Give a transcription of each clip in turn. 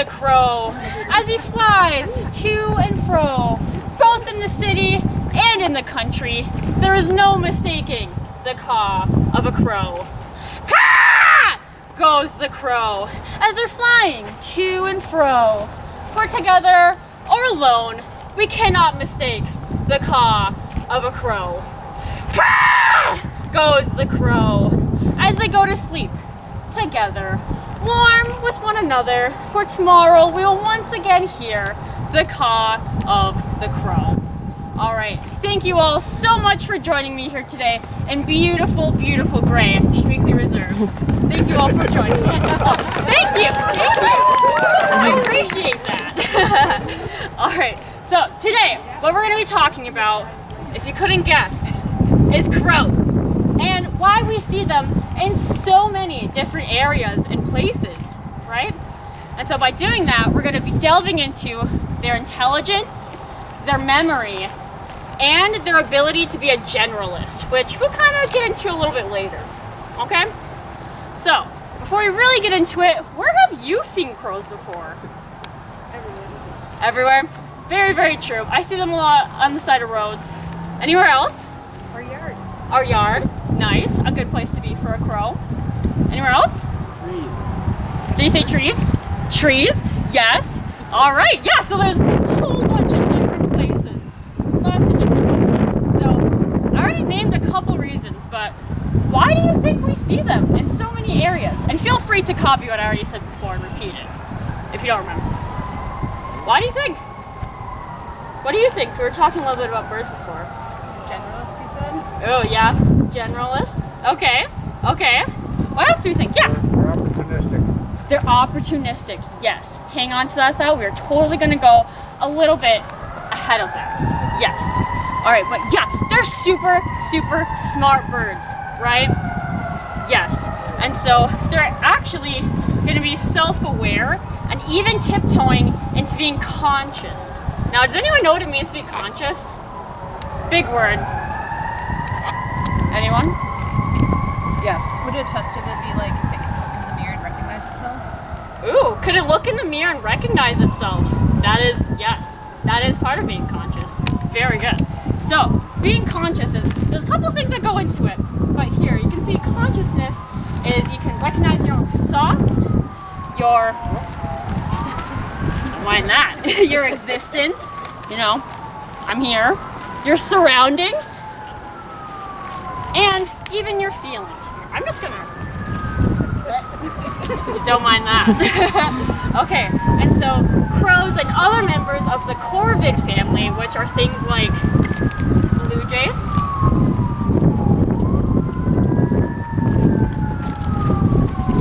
the crow as he flies to and fro, both in the city and in the country. There is no mistaking the caw of a crow. Caw! Goes the crow as they're flying to and fro. For together or alone, we cannot mistake the caw of a crow. Caw! Goes the crow as they go to sleep together, warm with one another. For tomorrow we will once again hear the caw of the crow. All right, thank you all so much for joining me here today in beautiful, beautiful gray, Streakley Reserve. Thank you all for joining me. Thank you. I appreciate that. All right, so today, what we're gonna be talking about, if you couldn't guess, is crows and why we see them in so many different areas and places, right? And so by doing that, we're gonna be delving into their intelligence, their memory, and their ability to be a generalist, which we'll kind of get into a little bit later, okay? So, before we really get into it, where have you seen crows before? Everywhere? Very, very true. I see them a lot on the side of roads. Anywhere else? Our yard. Our yard. Nice. A good place to be for a crow. Anywhere else? Trees. Did you say trees? Trees? Yes. All right. Yeah, so there's a whole bunch of different places. Lots of different things. So, I already named a couple reasons, but why do you think we see them in so many areas? And feel free to copy what I already said before and repeat it, if you don't remember. Why do you think? What do you think? We were talking a little bit about birds before. Generalists, you said? Oh, yeah. Generalists. Okay. What else do you think? Yeah. They're opportunistic. They're opportunistic, yes. Hang on to that thought. We're totally going to go a little bit ahead of that. Yes. All right, but yeah, they're super, super smart birds, right? Yes. And so they're actually going to be self-aware and even tiptoeing into being conscious. Now, does anyone know what it means to be conscious? Big word. Anyone? Yes. Would a test of it be like it can look in the mirror and recognize itself? Ooh, could it look in the mirror and recognize itself? That is, yes, that is part of being conscious. Very good. So, being conscious is, there's a couple things that go into it. But here, you can see consciousness is you can recognize your own thoughts, your, don't mind that, your existence, you know, I'm here, your surroundings, and even your feelings. I'm just gonna, don't mind that. Okay, and so crows and other members of the corvid family, which are things like blue jays,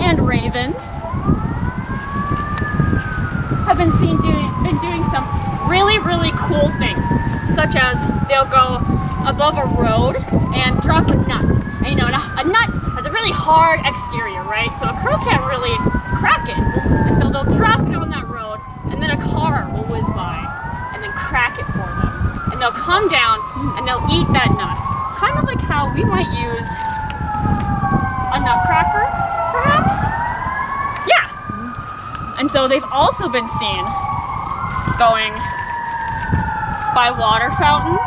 and ravens, have been doing some really, really cool things, such as they'll go above a road and drop a nut. And you know, a nut has a really hard exterior, right? So a crow can't really crack it. And so they'll drop it on that road, and then a car will whiz by and then crack it for them. And they'll come down and they'll eat that nut. Kind of like how we might use a nutcracker, perhaps? Yeah. And so they've also been seen going by water fountains,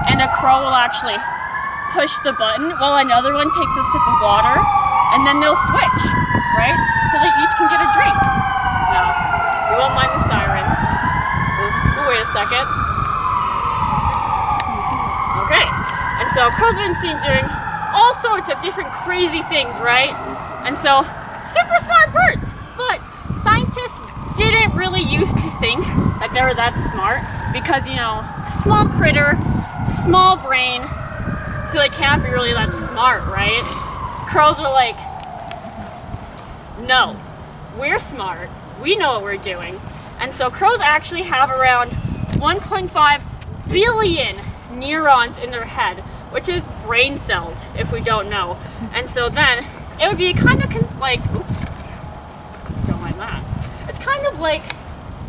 and a crow will actually push the button while another one takes a sip of water, and then they'll switch, right? So they each can get a drink. Now, we won't mind the sirens. We'll wait a second. Okay, and so crows have been seen doing all sorts of different crazy things, right? And so, super smart birds, but scientists didn't really used to think that they were that smart because, you know, small critter, small brain, so they can't be really that smart, right? Crows are like, no, we're smart. We know what we're doing. And so crows actually have around 1.5 billion neurons in their head, which is brain cells, if we don't know. And so then it would be kind of like, oops, don't mind that. It's kind of like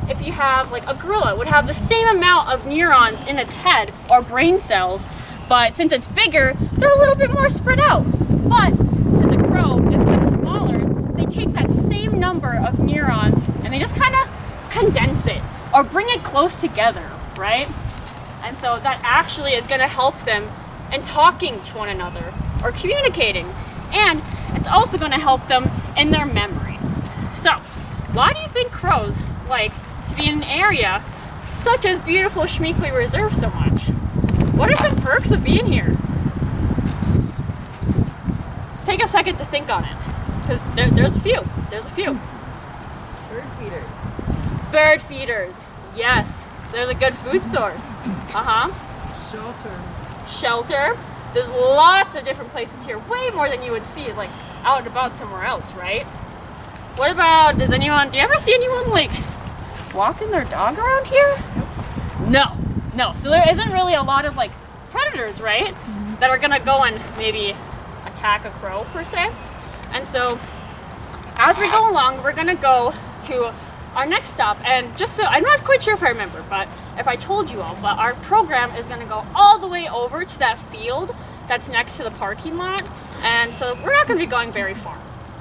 if you have like a gorilla would have the same amount of neurons in its head or brain cells, but since it's bigger, they're a little bit more spread out. But since a crow is kind of smaller, they take that same number of neurons and they just kind of condense it or bring it close together, right? And so that actually is going to help them in talking to one another or communicating. And it's also going to help them in their memory. So, why do you think crows like to be in an area such as beautiful Schmeeckley Reserve so much? What are some perks of being here? Take a second to think on it, because there's a few. There's a few. Bird feeders. Bird feeders. Yes, there's a good food source. Shelter. There's lots of different places here, way more than you would see like out and about somewhere else, right? What about, do you ever see anyone like walking their dog around here? No. So there isn't really a lot of like predators, right? That are gonna go and maybe attack a crow per se. And so as we go along, we're gonna go to our next stop, and just so, I'm not quite sure if I remember, but if I told you all, but our program is gonna go all the way over to that field that's next to the parking lot, and so we're not gonna be going very far.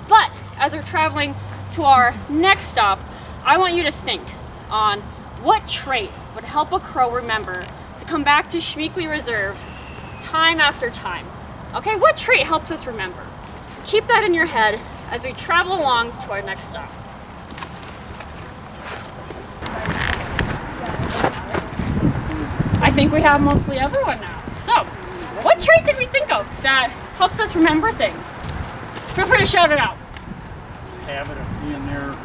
But as we're traveling to our next stop, I want you to think on what trait would help a crow remember to come back to Schmeeckley Reserve time after time. Okay, what trait helps us remember? Keep that in your head as we travel along to our next stop. I think we have mostly everyone now. So, what trait did we think of that helps us remember things? Feel free to shout it out. Habit of being there,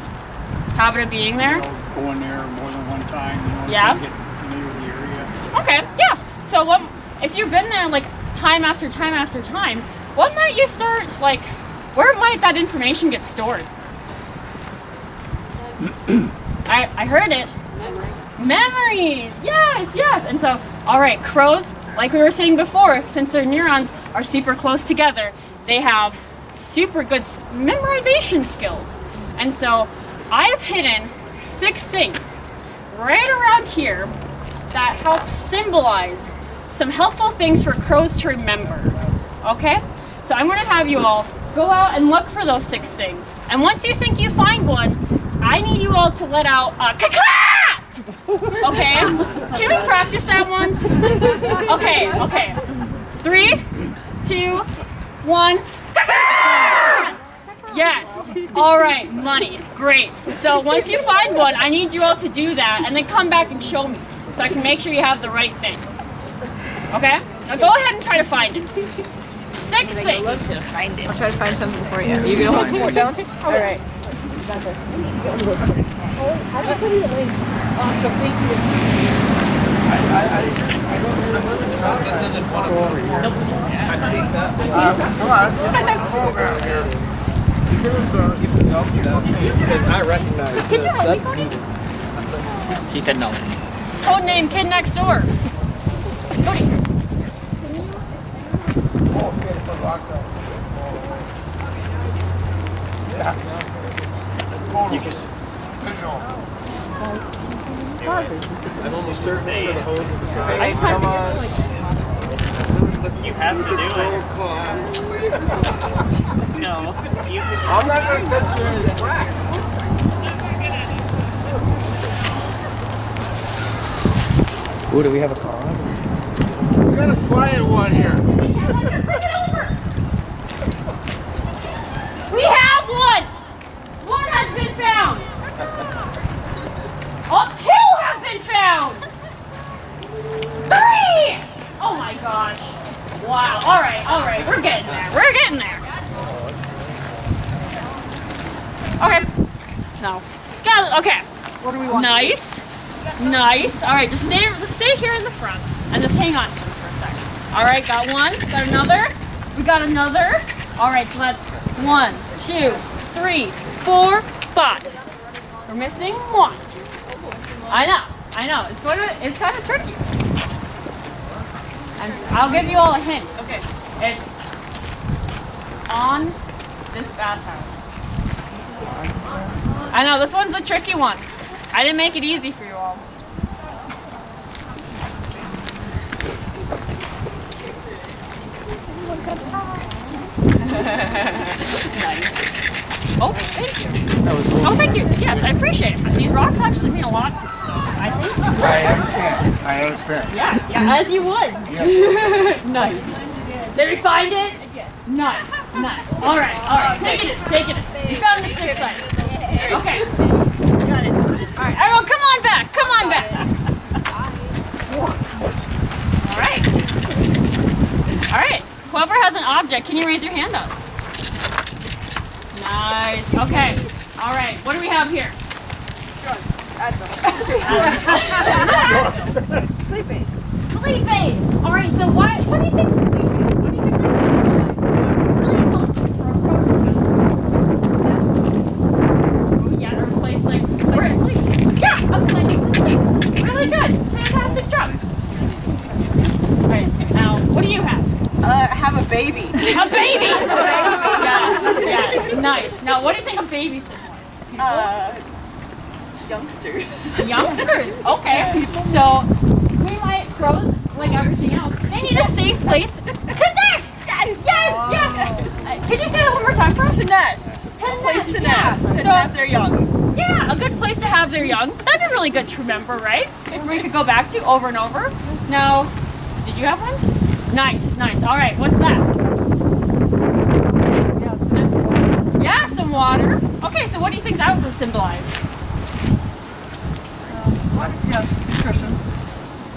Habit of being there? going there more than one time, Yeah. to get familiar with the area. Okay, yeah. So if you've been there like time after time after time, what might you start, like, where might that information get stored? I heard it. Memories! Yes! And so, all right, crows, like we were saying before, since their neurons are super close together, they have super good memorization skills. And so, I have hidden 6 things right around here that help symbolize some helpful things for crows to remember. Okay? So I'm going to have you all go out and look for those 6 things. And once you think you find one, I need you all to let out a caca! Okay? Can we practice that once? Okay. 3, 2, 1. Caca! Yes. All right, money. Great. So once you find one, I need you all to do that and then come back and show me so I can make sure you have the right thing. Okay? Now go ahead and try to find it. 6 things. I'll try to find something for you. You gonna hold the fort down? All right. Awesome, thank you. This isn't one of them. Nope. I think that. Come on, let's get the program here. Because I recognize this. He said no. Codename Kid Next Door. Cody. You can. I'm almost certain it's for the hose at the side. Come on. You have to do it. No. I'm not going to cut you any slack. Ooh, do we have a car? We got a quiet one here. Bring it over. We have one. One has been found. Oh, 2 have been found. 3. Oh my gosh. Wow. All right. We're getting there. Okay. No. Okay. What do we want? Nice. All right, just stay here in the front and just hang on to them for a second. All right, got one. Got another. We got another. All right, so that's 1, 2, 3, 4, 5. We're missing 1. I know. It's kind of tricky. And I'll give you all a hint. Okay. It's on this bathhouse. I know, this one's a tricky one. I didn't make it easy for you all. Nice. Oh, thank you. Oh, thank you. Yes, I appreciate it. These rocks actually mean a lot. fair. Yes, yeah, as you would. Nice. Did we find it? Yes. Nice, nice. All right. Take it. You found the 6 sided. Okay. Got it. All right, everyone, come on back. All right. Whoever has an object, can you raise your hand up? Nice. Okay. All right. What do we have here? Sleeping. Sleeping. All right. So what do you think sleeping? What do you think that symbolizes? Really helpful for a program. Yeah, or a place like Place to sleep. Yeah, a place to sleep. Really good. Fantastic job. All right. Now, what do you have? Have a baby. A baby. Yes. Nice. Now, what do you think a baby symbolizes? Youngsters. Youngsters. Okay. So, crows, like everything else, they need a safe place to nest. Yes. Could you say that one more time for us? To nest. To A place to yeah. nest and So, have their young. yeah, a good place to have their young. That'd be really good to remember, right? Where we could go back to over and over. Now, did you have one? Nice. All right, what's that? Yeah, some water. Okay, so what do you think that would symbolize? Nutrition.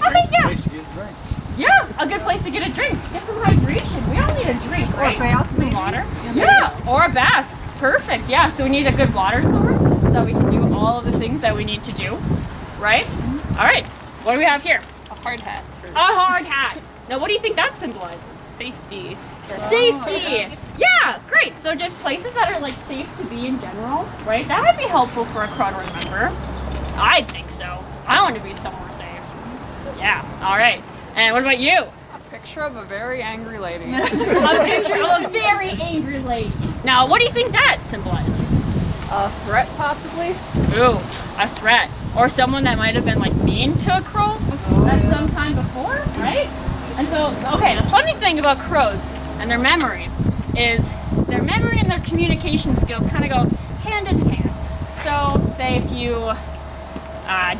I think, yeah. Place to get a drink. Yeah, a good place to get a drink. Get some hydration. We all need a drink, right? Or a bath, Some maybe. water. Yeah, or a bath. Perfect. Yeah, so we need a good water source so we can do all of the things that we need to do, right? All right, what do we have here? A hard hat. A hard hat. Now, what do you think that symbolizes? Safety. Safety. Yeah, great. So just places that are like safe to be in general, right? That would be helpful for a crow to remember. I think so. I want to be somewhere safe. Yeah. All right. And what about you? A picture of a very angry lady. A picture of a very angry lady. Now, what do you think that symbolizes? A threat, possibly. Ooh, a threat. Or someone that might have been like mean to a crow at some time before, right? And so, okay, the funny thing about crows and their memory is their memory and their communication skills kind of go hand in hand. So, say if you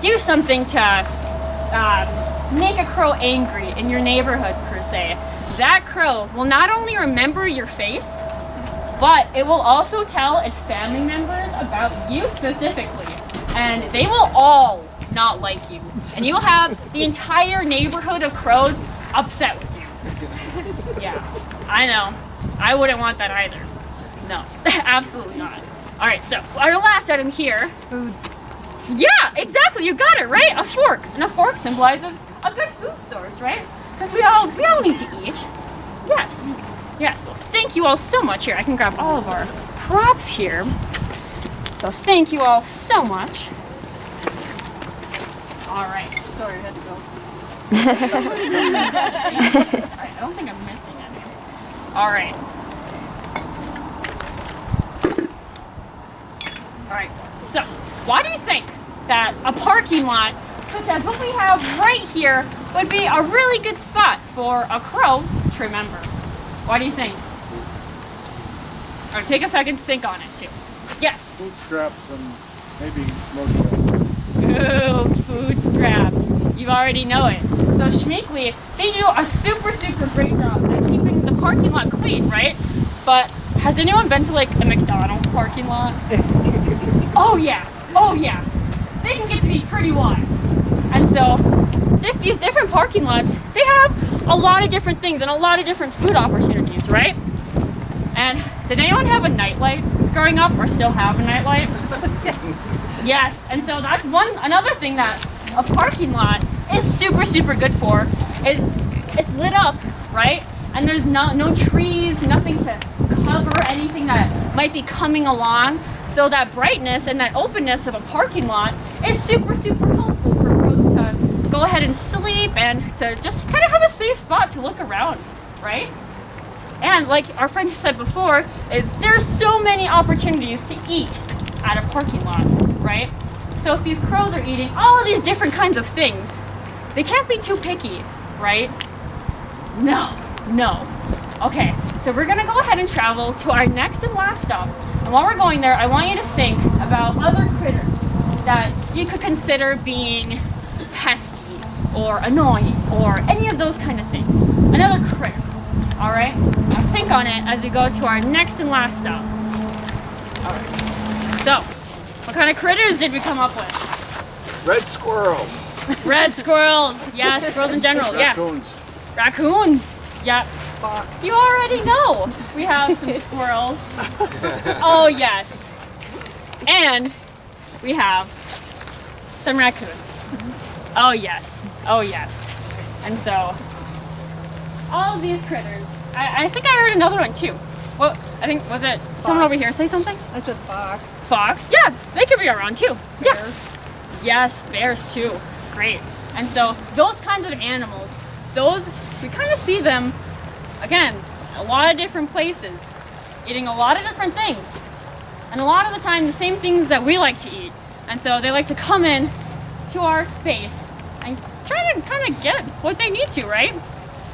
do something to make a crow angry in your neighborhood, per se, that crow will not only remember your face, but it will also tell its family members about you specifically. And they will all not like you. And you will have the entire neighborhood of crows upset with you. Yeah, I know. I wouldn't want that either. No, absolutely not. All right, so our last item here. Food. Yeah, exactly. You got it, right? A fork. And a fork symbolizes a good food source, right? Because we all need to eat. Yes. Well, thank you all so much. Here, I can grab all of our props here. So thank you all so much. All right. Sorry, I had to go. All right. I don't think I'm missing any. All right. All right. So, why do you think that a parking lot such as what we have right here would be a really good spot for a crow to remember? Why do you think? All right, take a second to think on it too. Yes. Food scraps and maybe roadkill. Ooh, food scraps. You already know it. So Schmeekly, they do a super great job at keeping the parking lot clean, right? But has anyone been to like a McDonald's parking lot? Oh yeah. They can get to be pretty wide. And so these different parking lots, they have a lot of different things and a lot of different food opportunities, right? And did anyone have a nightlight growing up or still have a nightlight? Yes, and so that's another thing that a parking lot is super good for is it's lit up, right? And there's no trees, nothing to cover anything that might be coming along. So that brightness and that openness of a parking lot is super helpful for crows to go ahead and sleep and to just kind of have a safe spot to look around, right? And like our friend said before, is there's so many opportunities to eat at a parking lot, right? So if these crows are eating all of these different kinds of things, they can't be too picky, right? No. Okay, so we're gonna go ahead and travel to our next and last stop. And while we're going there, I want you to think about other critters that you could consider being pesky or annoying or any of those kind of things. Another critter. All right? Now think on it as we go to our next and last stop. All right. So, what kind of critters did we come up with? Red squirrel. Red squirrels. Yes, squirrels in general. Yeah. Raccoons. Raccoons. Yeah. Fox. You already know. We have some squirrels. Oh, yes. And we have some raccoons. Oh, yes. Oh, yes. And so, all of these critters. I think I heard another one too. Well, I think, was it someone over here say something? I said fox. Fox? Yeah, they could be around too. Yeah. Bears. Yes, bears too. Great. And so those kinds of animals, those, we kind of see them, again, a lot of different places, eating a lot of different things. And a lot of the time, the same things that we like to eat. And so they like to come in to our space and try to kind of get what they need to, right?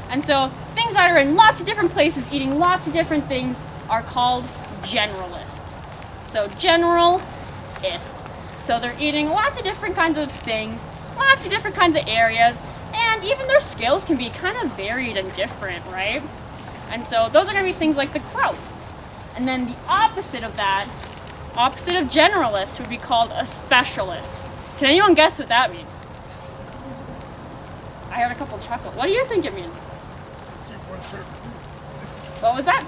And so things that are in lots of different places, eating lots of different things, are called generalists. So generalist. So they're eating lots of different kinds of things, lots of different kinds of areas, and even their skills can be kind of varied and different, right? And so those are going to be things like the crow. And then the opposite of that, opposite of generalist, would be called a specialist. Can anyone guess what that means? I heard a couple chuckle. What do you think it means? What was that?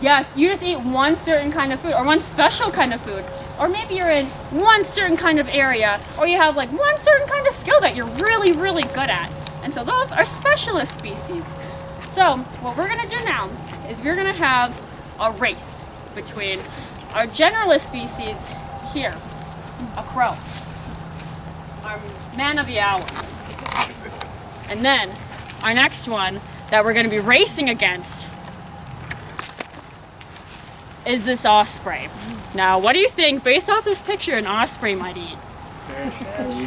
Yes, you just eat one certain kind of food, or one special kind of food. Or maybe you're in one certain kind of area, or you have like one certain kind of skill that you're really, really good at. And so those are specialist species. So what we're gonna do now is we're gonna have a race between our generalist species here, a crow, our man of the hour, and then our next one that we're gonna be racing against is this osprey. Now, what do you think, based off this picture, an osprey might eat?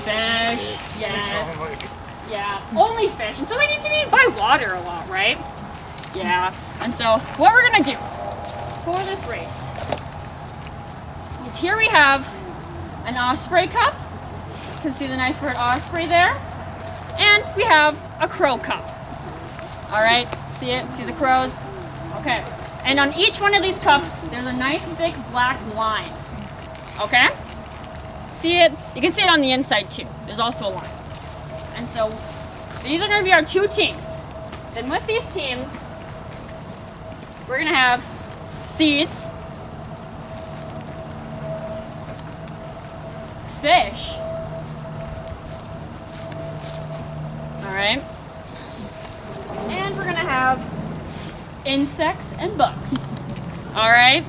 Fish, yes. Yeah, only fish. And so they need to be by water a lot, right? Yeah. And so what we're gonna do for this race is here we have an osprey cup. You can see the nice word osprey there. And we have a crow cup. All right, see it? See the crows? Okay. And on each one of these cups, there's a nice thick black line. Okay? See it? You can see it on the inside too. There's also a line. And so these are going to be our two teams. Then with these teams, we're going to have seeds, fish, all right, and we're going to have insects and bugs. All right?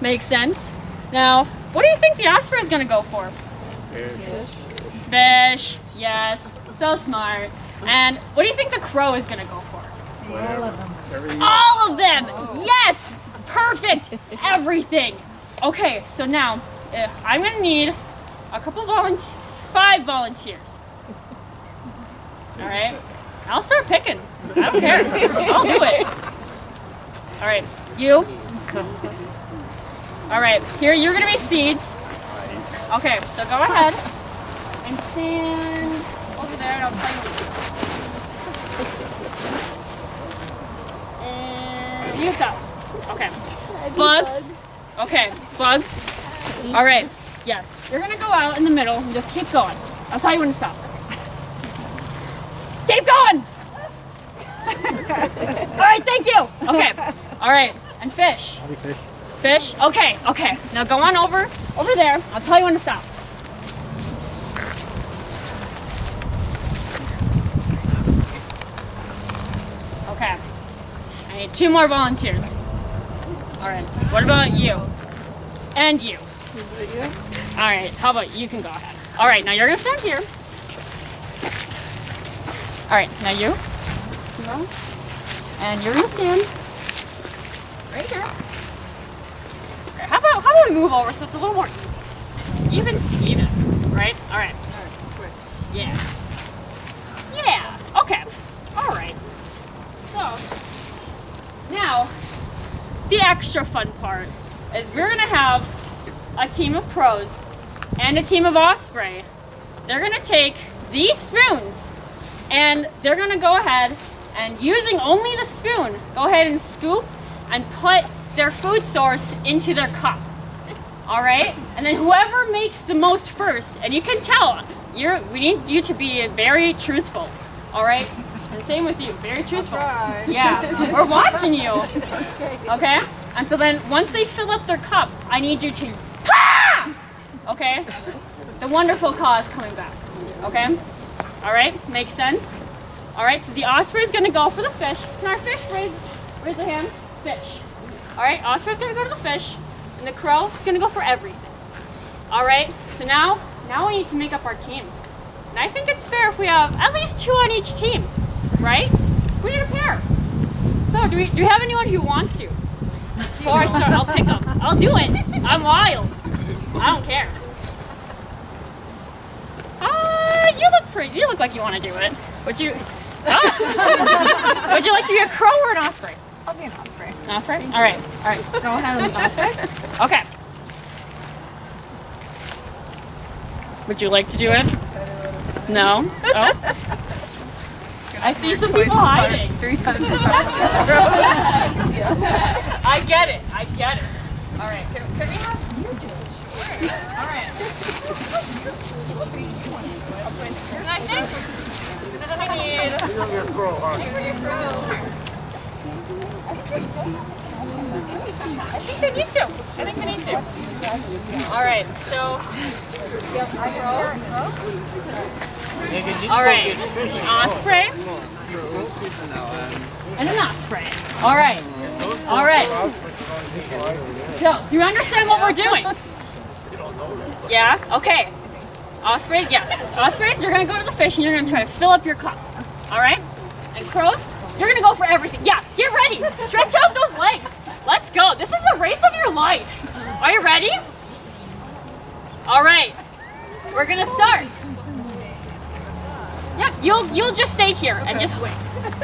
Makes sense. Now, what do you think the osprey is going to go for? Fish. Yes. So smart. And what do you think the crow is going to go for? All of them. All of them. Yes. Perfect. Everything. Okay, so now I'm going to need a couple 5 volunteers. All right? I'll start picking. I don't care. I'll do it. All right, you. All right, here you're gonna be seeds. Okay, so go ahead and stand over there and I'll tell you what. And you go. Okay. Bugs. Okay, bugs. All right, yes. You're gonna go out in the middle and just keep going. I'll tell you when to stop. Keep going! All right, thank you. Okay, all right, and fish. Fish, okay. Now go on over there. I'll tell you when to stop. Okay, I need 2 more volunteers. All right, what about you? And you. All right, how about you can go ahead. All right, now you're gonna stand here. All right, now you. And you're gonna stand right here. Okay, how about we move over so it's a little more even Steven, right? All right. Yeah. Yeah. Okay. All right. So now the extra fun part is we're gonna have a team of crows and a team of osprey they're gonna take these spoons and they're gonna go ahead and using only the spoon, go ahead and scoop and put their food source into their cup. All right? And then whoever makes the most first, and you can tell, we need you to be very truthful. All right? And same with you, very truthful. Yeah, we're watching you. Okay? And so then once they fill up their cup, I need you to, okay? The wonderful caw is coming back. Okay? All right? Makes sense? All right, so the osprey is gonna go for the fish. Can our fish raise their hand? Fish. All right, osprey's gonna go to the fish, and the crow is gonna go for everything. All right, so now we need to make up our teams. And I think it's fair if we have at least 2 on each team, right? We need a pair. So do we have anyone who wants to? Before I start, I'll pick them. I'll do it. I'm wild. I don't care. You look like you want to do it. Would you like to be a crow or an osprey? I'll be an osprey. An osprey? All right. Go ahead with the osprey. Okay. Would you like to do it? No? Oh. I see some people hiding. 3 times as I get it. All right. Can we have you do it? All right. And I think we need I think they need to. All right, so all right, an osprey and an osprey. All right. So, do you understand what we're doing? Yeah. Okay. Osprey, yes. Ospreys, you're gonna go to the fish and you're gonna try to fill up your cup. All right? And crows, you're gonna go for everything. Yeah, get ready. Stretch out those legs. Let's go. This is the race of your life. Are you ready? All right. We're gonna start. Yep, you'll just stay here and just wait.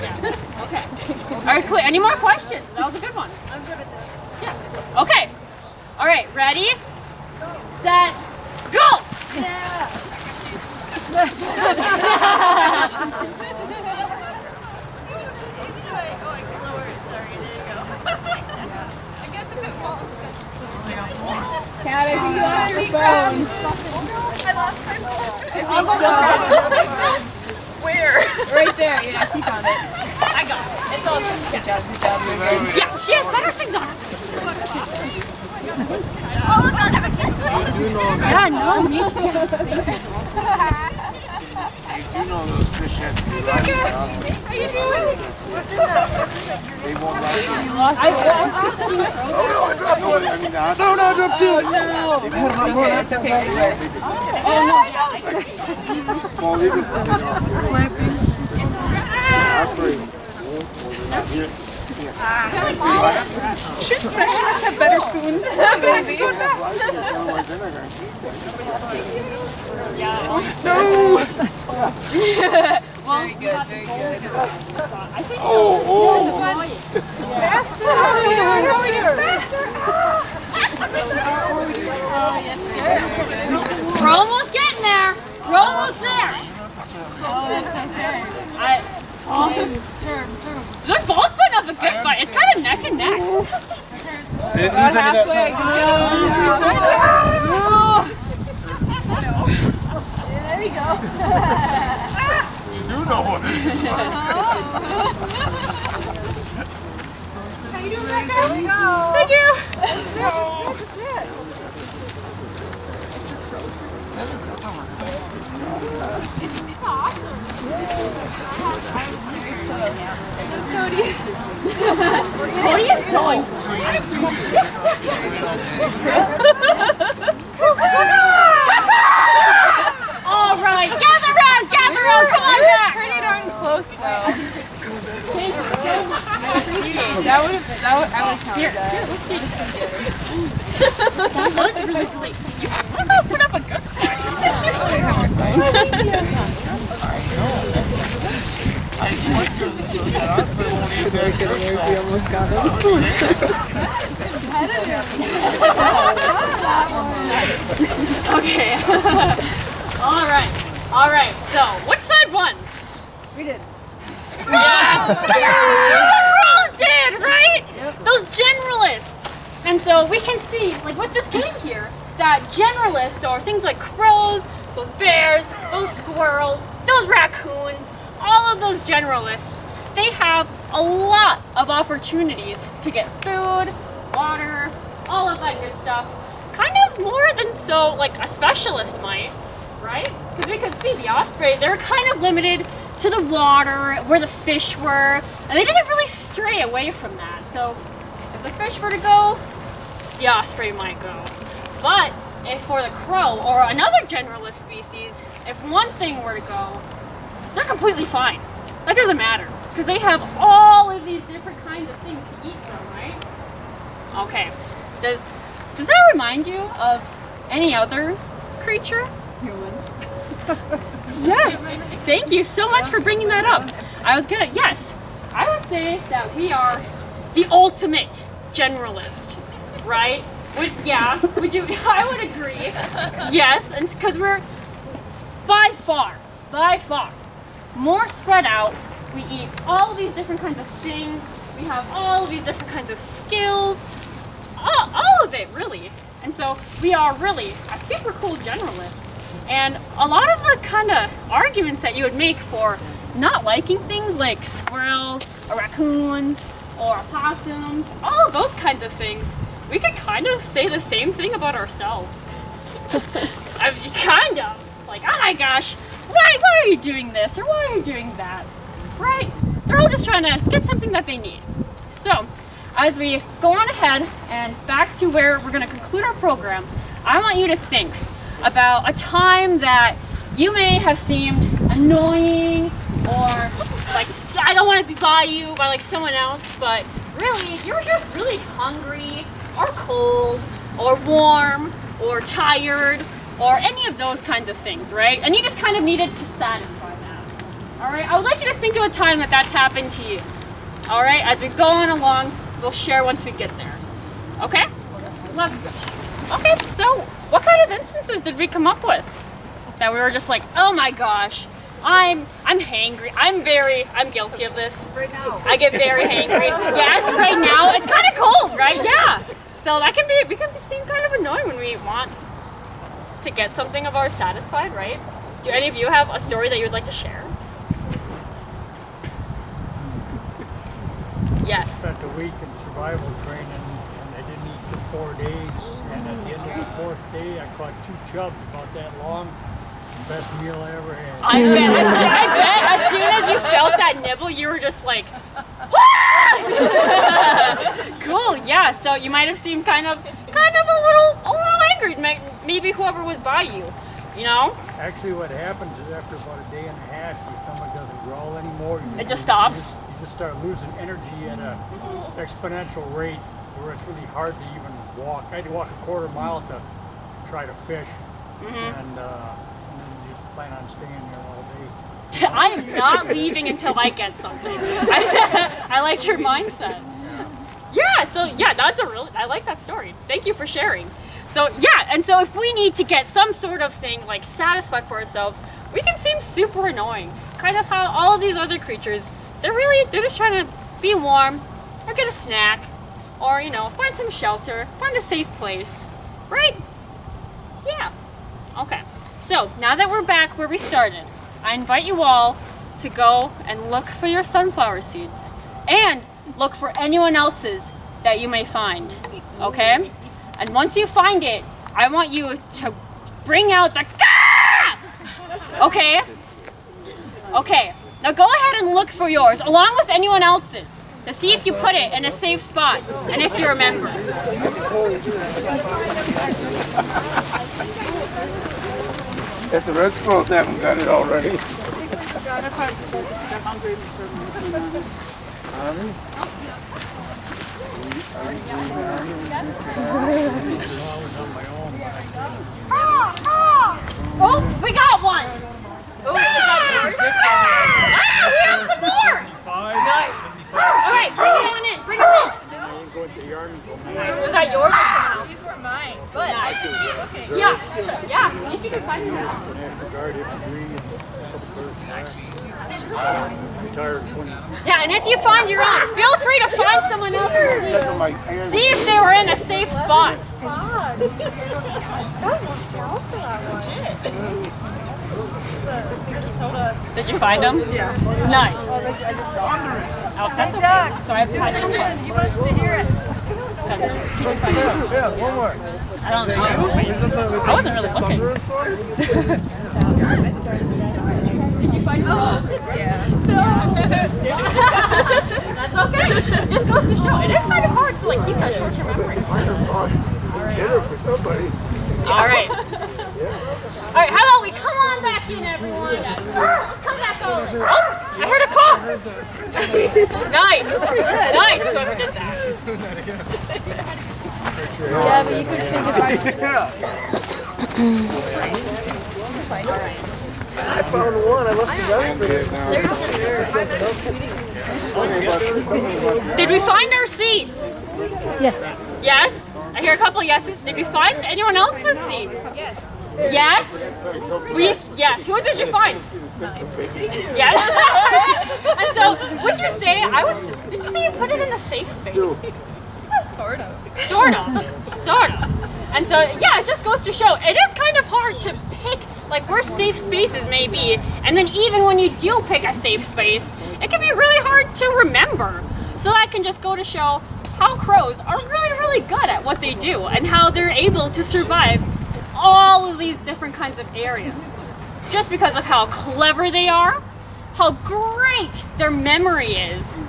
Yeah. Okay. All right, cool. Any more questions? That was a good one. I'm good at this. Yeah. Okay. All right, ready? Set, go! Yeah. Cat, I think you lost your phone. I lost my phone. I'll go look. Where? Right there, yeah, keep on it. I got it. It's all good. Good job, good job. Yeah, she has better things on her. Yeah, no, me too. Yes, thank you. You know those fish have to be right now. How you doing? They won't rise. I lost. No, I dropped two. Okay, it's okay. Well, leave it. Should specialists have better spoons? Maybe. Very good, very good. Faster! We're almost getting there. We're almost there. Oh, that's okay. They're both putting up a good fight. It's kind of neck and neck. Halfway, There we go. You do know what it is. How you doing, Becca? Thank you. Cody is going. All right, gather round, come on back. Pretty darn close, though. That would I would count Here, that. let's see. That was really great. You put up a good fight. Okay. All right. All right, so which side won? We did. Yeah. The crows did, right? Those generalists. And so we can see, like with this game here, that generalists are things like crows, those bears, those squirrels, those raccoons, all of those generalists, they have a lot of opportunities to get food, water, all of that good stuff. Kind of more than so like a specialist might, right? Because we could see the osprey, they're kind of limited to the water, where the fish were, and they didn't really stray away from that. So if the fish were to go, the osprey might go. But if for the crow or another generalist species, if one thing were to go, they're completely fine. That doesn't matter, because they have all of these different kinds of things to eat from, right? Okay, does that remind you of any other creature? Human. Yes, thank you so much for bringing that up. I would say that we are the ultimate generalist, right? Would you, I would agree. Yes, and because we're by far, more spread out. We eat all of these different kinds of things. We have all of these different kinds of skills. All of it, really. And so we are really a super cool generalist. And a lot of the kind of arguments that you would make for not liking things like squirrels or raccoons or opossums, all of those kinds of things, we could kind of say the same thing about ourselves. Kind of. Like, oh my gosh, why are you doing this or why are you doing that? Right? They're all just trying to get something that they need. So, as we go on ahead and back to where we're going to conclude our program, I want you to think about a time that you may have seemed annoying or like, I don't want to be by you by like someone else, but really, you were just really hungry or cold or warm or tired or any of those kinds of things, right? And you just kind of needed to satisfy that. All right, I would like you to think of a time that that's happened to you. All right, as we go on along, we'll share once we get there. Okay? Let's go. Okay, so what kind of instances did we come up with that we were just like, oh my gosh, I'm hangry. I'm guilty of this. Right now. I get very hangry. Yes, right now. It's kind of cold, right? Yeah. So that can be, we can seem kind of annoying when we want to get something of ours satisfied, right? Do any of you have a story that you would like to share? Yes. Spent a week in survival training and I didn't eat for 4 days. And at the end of the 4th day, I caught 2 chubs about that long. Best meal I ever had. I bet as soon as you felt that nibble, you were just like, cool, yeah. So you might have seemed kind of a little angry. Maybe whoever was by you, you know? Actually, what happens is after about a day and a half, your stomach doesn't growl anymore. It just stops. You just start losing energy at an exponential rate where it's really hard to even walk. I had to walk a quarter mile to try to fish, and then you plan on staying there all day. I am not leaving until I get something. I like your mindset. Yeah, so yeah, I like that story. Thank you for sharing. So yeah, and so if we need to get some sort of thing like satisfied for ourselves, we can seem super annoying. Kind of how all of these other creatures, they're just trying to be warm, or get a snack, or find some shelter, find a safe place, right? Yeah. Okay. So now that we're back where we started, I invite you all to go and look for your sunflower seeds and look for anyone else's that you may find, okay? And once you find it, I want you to bring out the Caw! Okay? Okay, now go ahead and look for yours along with anyone else's to see if you put it in a safe spot and if you remember. If the red squirrels haven't got it already. Oh, we got one! Oh, is that yours? We have some more! Nice. Alright, bring it on in, bring it in. Was that yours or someone else? These were mine. Good. Okay. Yeah, see if you 17 years for National Guard infantry and a couple birds. Retired 20. Yeah, and if you find your own, feel free to find someone else and see if they were in a safe spot. Did you find them? Yeah. Nice. Oh, that's okay. So I have to find some clips. He wants to hear it. Yeah, one more. I don't know. I wasn't really looking. Did you find them? Yeah. That's okay. Just goes to show. It is kind of hard to like keep that short-term memory. All right. All right, how about we come on back in, everyone? Let's come back all in. Oh, I heard a call. Nice. Nice, whoever did that. Yeah, but you could think about I found one. I left the rest for you. Did we find our seats? Yes. Yes? I hear a couple yeses. Did we find anyone else's seats? Yes. Yes? Yes. Who did you find? Yes? And so, would you say, did you say you put it in a safe space? Sort of. Sort of. Sort of. And so, yeah, it just goes to show, it is kind of hard to pick, like, where safe spaces may be. And then even when you do pick a safe space, it can be really hard to remember. So that can just go to show how crows are really, really good at what they do and how they're able to survive all of these different kinds of areas. Just because of how clever they are, how great their memory is,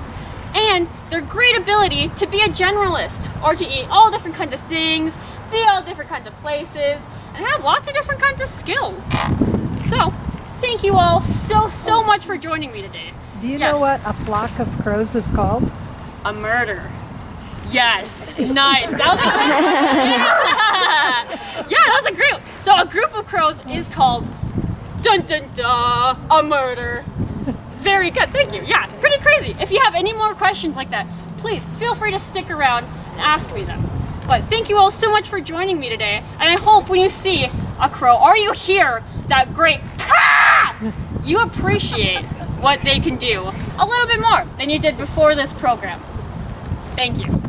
and their great ability to be a generalist, or to eat all different kinds of things, be all different kinds of places, and have lots of different kinds of skills. So, thank you all so much for joining me today. Do you Yes. know what a flock of crows is called? A murder. Yes, nice. That was a great one. Yeah, that was a great one. So a group of crows is called dun dun dun, a murder. It's very good, thank you. Yeah, pretty crazy. If you have any more questions like that, please feel free to stick around and ask me them. But thank you all so much for joining me today, and I hope when you see a crow or you hear that great caw, you appreciate what they can do a little bit more than you did before this program. Thank you.